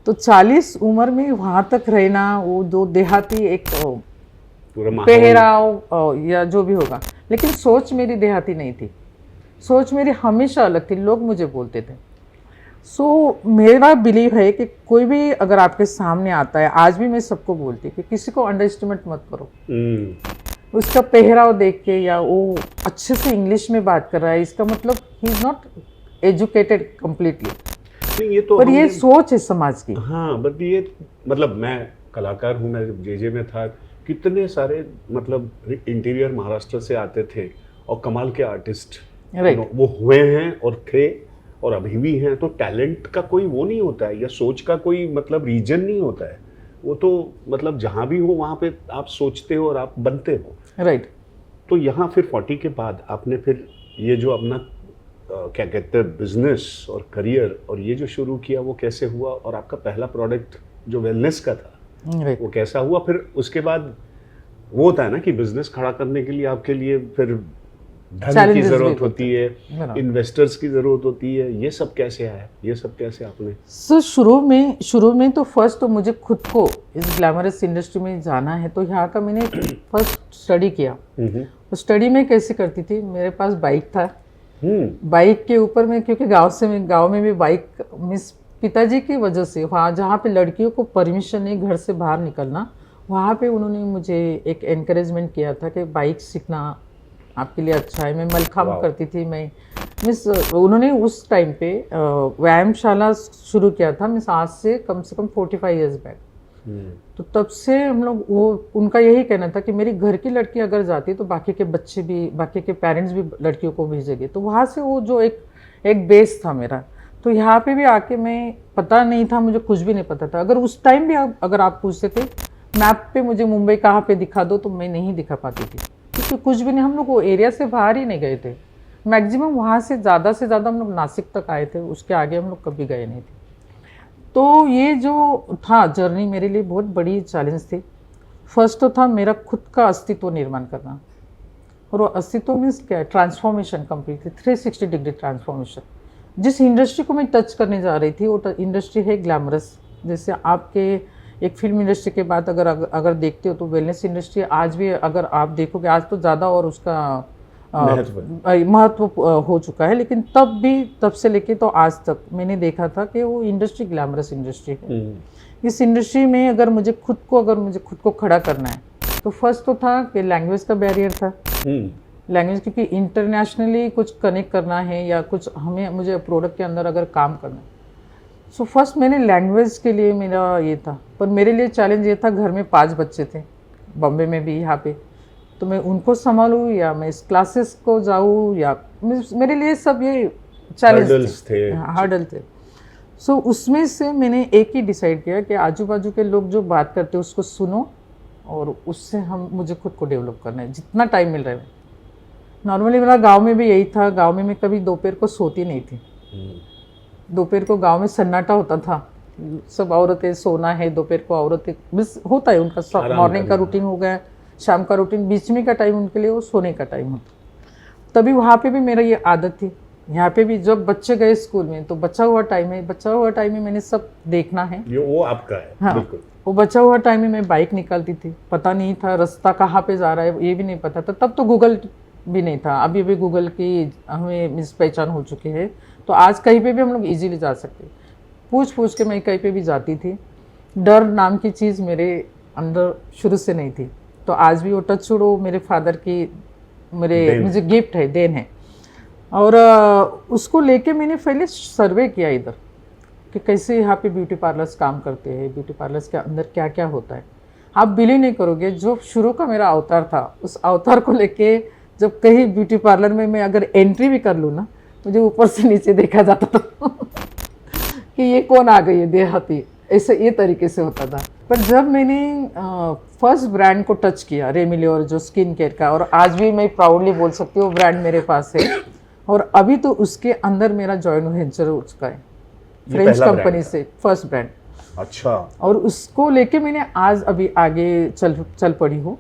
तो 40 उम्र में वहाँ तक रहना, वो जो देहाती एक पूरा माहौल। पहराव या जो भी होगा, लेकिन सोच मेरी देहाती नहीं थी। सोच मेरी हमेशा अलग थी, लोग मुझे बोलते थे। मेरा बिलीव है कि कोई भी अगर आपके सामने आता है, आज भी मैं सबको बोलती कि किसी को अंडर एस्टिमेट मत करो। उसका पहराव देख के या वो अच्छे से इंग्लिश में बात कर रहा है, इसका मतलब he is not educated completely. नहीं, ये तो पर ये सोच है समाज की। हाँ, बट ये मतलब मैं कलाकार हूँ, मैं जब जे में था, कितने सारे मतलब इंटीरियर महाराष्ट्र से आते थे और कमाल के आर्टिस्ट वो हुए हैं और थे और अभी भी हैं। तो टैलेंट का कोई वो नहीं होता है या सोच का कोई मतलब रीजन नहीं होता है। वो तो मतलब जहाँ भी हो वहाँ पे आप सोचते हो और आप बनते हो। राइट। तो यहाँ फिर 40 के बाद आपने फिर ये जो अपना क्या कहते हैं बिजनेस और करियर और ये जो शुरू किया, वो कैसे हुआ? और आपका पहला प्रोडक्ट जो वेलनेस का था वो कैसा हुआ? फिर उसके बाद वो होता है ना कि बिजनेस खड़ा करने के लिए आपके लिए फिर धन की जरूरत होती है, इन्वेस्टर्स की जरूरत होती है। ये सब कैसे आया? ये सब कैसे आपने? शुरू में तो फर्स्ट तो मुझे खुद को इस ग्लैमरस इंडस्ट्री में जाना है, तो यहाँ का मैंने फर्स्ट स्टडी किया। तो स्टडी में कैसे करती थी, मेरे पास बाइक था। बाइक के ऊपर में, क्योंकि गांव में भी बाइक मिस पिताजी की वजह से, वहाँ जहाँ पे लड़कियों को परमिशन नहीं घर से बाहर निकलना, वहाँ पे उन्होंने मुझे एक एनकरेजमेंट किया था कि बाइक सीखना आपके लिए अच्छा है। मैं मलखाम करती थी, उन्होंने उस टाइम पे व्यायामशाला शुरू किया था, मिस आज से कम 45 ईयर्स बैक। तो तब से हम लोग, वो उनका यही कहना था कि मेरी घर की लड़की अगर जाती तो बाकी के बच्चे भी, बाकी के पेरेंट्स भी लड़कियों को भेजेंगे। तो वहाँ से वो जो एक बेस था मेरा। तो यहाँ पे भी आके मैं, पता नहीं था, मुझे कुछ भी नहीं पता था। अगर उस टाइम भी अगर आप पूछते थे मैप पे मुझे मुंबई कहाँ पे दिखा दो, तो मैं नहीं दिखा पाती थी, क्योंकि कुछ भी नहीं, हम लोग वो एरिया से बाहर ही नहीं गए थे। मैक्सिमम वहाँ से ज़्यादा हम लोग नासिक तक आए थे, उसके आगे हम लोग कभी गए नहीं थे। तो ये जो था जर्नी मेरे लिए बहुत बड़ी चैलेंज थी। फर्स्ट तो था मेरा खुद का अस्तित्व निर्माण करना, और वो अस्तित्व मीन्स क्या है, ट्रांसफॉर्मेशन, कम्प्लीटली 360 डिग्री ट्रांसफॉर्मेशन। जिस इंडस्ट्री को मैं टच करने जा रही थी वो इंडस्ट्री है ग्लैमरस। जैसे आपके एक फिल्म इंडस्ट्री के बाद अगर देखते हो तो वेलनेस इंडस्ट्री आज भी, अगर आप देखोगे, आज तो ज़्यादा और उसका महत्व हो चुका है, लेकिन तब से लेके तो आज तक मैंने देखा था कि वो इंडस्ट्री ग्लैमरस इंडस्ट्री है। इस इंडस्ट्री में अगर मुझे खुद को खड़ा करना है, तो फर्स्ट तो था कि लैंग्वेज का बैरियर था। लैंग्वेज, क्योंकि इंटरनेशनली कुछ कनेक्ट करना है या कुछ मुझे प्रोडक्ट के अंदर अगर काम करना है, सो फर्स्ट मैंने लैंग्वेज के लिए मेरा ये था। पर मेरे लिए चैलेंज ये था, घर में 5 बच्चे थे, बॉम्बे में भी, यहाँ पे, तो मैं उनको संभालूँ या मैं इस क्लासेस को जाऊँ, या मेरे लिए सब ये चैलेंज थे, हर्डल थे। सो उसमें से मैंने एक ही डिसाइड किया कि आजू बाजू के लोग जो बात करते हैं उसको सुनो, और उससे मुझे खुद को डेवलप करना है जितना टाइम मिल रहा है। नॉर्मली मेरा गांव में भी यही था। गांव में मैं कभी दोपहर को सोती नहीं थी। दोपहर को गांव में सन्नाटा होता था, सब औरतें सोना है, दोपहर को औरतें बस होता है उनका सब, मॉर्निंग का रूटीन हो गया, शाम का रूटीन, बीच में का टाइम उनके लिए वो सोने का टाइम होता। तभी वहाँ पे भी मेरा ये आदत थी। यहाँ पे भी जब बच्चे गए स्कूल में तो बचा हुआ टाइम में मैंने सब देखना है, वो आपका है। हाँ, वो बचा हुआ टाइम में मैं बाइक निकालती थी। पता नहीं था रास्ता कहाँ पे जा रहा है, ये भी नहीं पता था। तब तो गूगल भी नहीं था, अभी भी गूगल की हमें मिस पहचान हो चुकी है, तो आज कहीं पे भी हम लोग इजीली जा सकते। पूछ के मैं कहीं पे भी जाती थी। डर नाम की चीज़ मेरे अंदर शुरू से नहीं थी, तो आज भी वो टच छोड़ो मेरे फादर की मुझे गिफ्ट है, देन है। और उसको लेके मैंने पहले सर्वे किया इधर कि कैसे यहाँ पे ब्यूटी पार्लर्स काम करते हैं, ब्यूटी पार्लर्स के अंदर क्या क्या होता है। आप बिलीव नहीं करोगे, जो शुरू का मेरा अवतार था, उस अवतार को लेके जब कहीं ब्यूटी पार्लर में मैं अगर एंट्री भी कर लूँ ना, मुझे ऊपर से नीचे देखा जाता था कि ये कौन आ गई है देहाती, ऐसे ये तरीके से होता था। पर जब मैंने फर्स्ट ब्रांड को टच किया, रेमिलियोर जो स्किन केयर का, और आज भी मैं प्राउडली बोल सकती हूँ ब्रांड मेरे पास है, और अभी तो उसके अंदर मेरा जॉइंट वेंचर हो चुका है फ्रेंच कंपनी से, फर्स्ट ब्रांड। अच्छा। और उसको लेके मैंने आज अभी आगे चल पड़ी हूँ।